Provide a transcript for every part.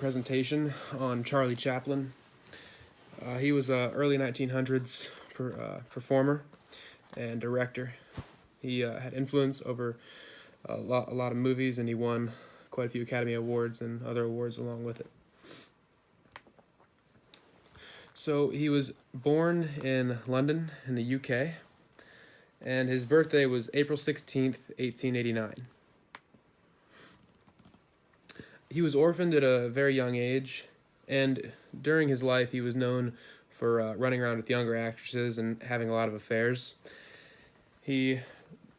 Presentation on Charlie Chaplin. He was an early 1900s performer and director. He had influence over a lot of movies, and he won quite a few Academy Awards and other awards along with it. So he was born in London in the UK, and his birthday was April 16th, 1889. He was orphaned at a very young age, and during his life he was known for running around with younger actresses and having a lot of affairs. He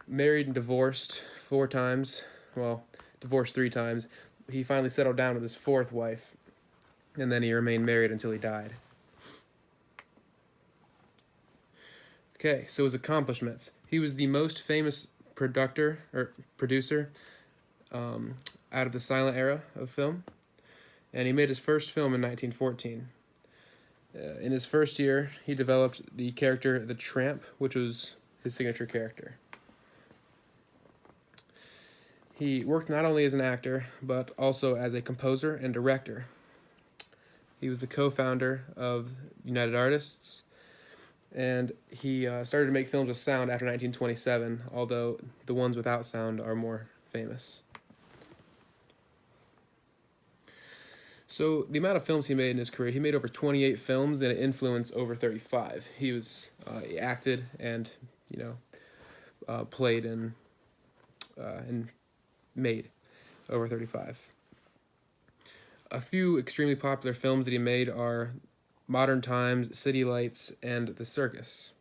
married and divorced 4 times, well, divorced 3 times. He finally settled down with his 4th wife, and then he remained married until he died. Okay, so his accomplishments. He was the most famous producer out of the silent era of film, and he made his first film in 1914. In his first year, he developed the character the Tramp, which was his signature character. He worked not only as an actor, but also as a composer and director. He was the co-founder of United Artists, and he started to make films with sound after 1927, although the ones without sound are more famous. So the amount of films he made in his career, he made over 28 films that influenced over 35. He acted and played and made over 35. A few extremely popular films that he made are Modern Times, City Lights, and The Circus.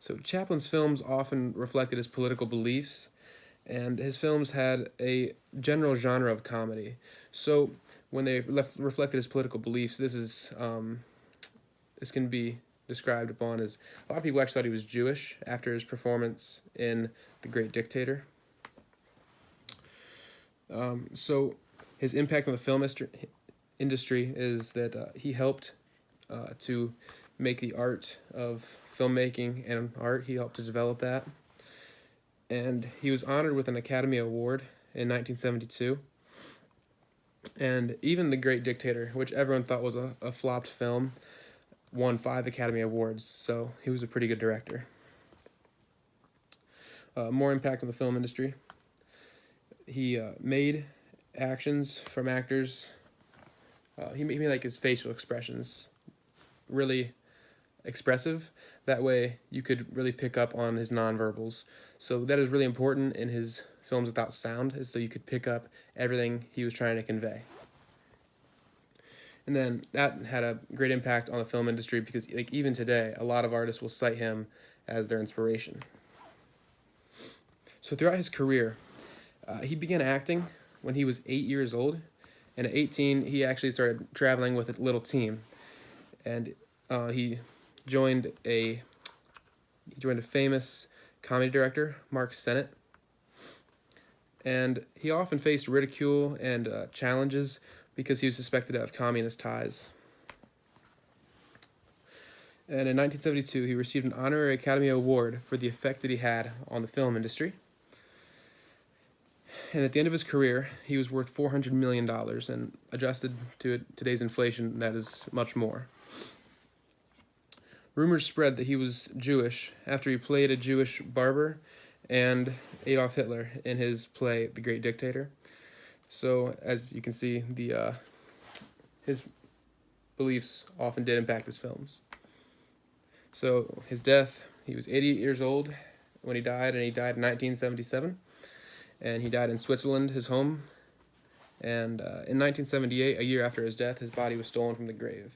So Chaplin's films often reflected his political beliefs, and his films had a general genre of comedy. So when they reflected his political beliefs, this can be described upon as a lot of people actually thought he was Jewish after his performance in The Great Dictator. So his impact on the film industry is that he helped to make the art of filmmaking and art. He helped to develop that. And he was honored with an Academy Award in 1972. And even The Great Dictator, which everyone thought was a flopped film, won 5 Academy Awards, so he was a pretty good director. More impact on the film industry. He made actions from actors. He made like his facial expressions really expressive. That way you could really pick up on his nonverbals. So that is really important in his films without sound, is so you could pick up everything he was trying to convey. And then that had a great impact on the film industry because even today, a lot of artists will cite him as their inspiration. So throughout his career, he began acting when he was 8 years old, and at 18, he actually started traveling with a little team, and he joined a famous comedy director, Mark Sennett, and he often faced ridicule and challenges because he was suspected to have communist ties. And in 1972, he received an honorary Academy Award for the effect that he had on the film industry. And at the end of his career, he was worth $400 million, and adjusted to today's inflation, that is much more. Rumors spread that he was Jewish after he played a Jewish barber and Adolf Hitler in his play The Great Dictator. So as you can see, his beliefs often did impact his films. So his death, he was 88 years old when he died, and he died in 1977. And he died in Switzerland, his home. And in 1978, a year after his death, his body was stolen from the grave.